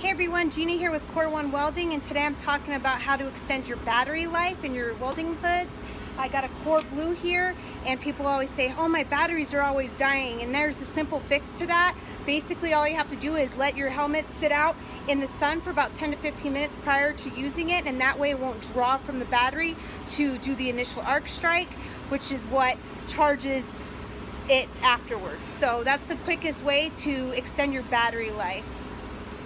Hey everyone, Jeannie here with COREONE Welding, and today I'm talking about how to extend your battery life in your welding hoods. I got a Core Blue here, and people always say, oh, my batteries are always dying, and there's a simple fix to that. Basically, all you have to do is let your helmet sit out in the sun for about 10 to 15 minutes prior to using it, and that way it won't draw from the battery to do the initial arc strike, which is what charges it afterwards. So that's the quickest way to extend your battery life.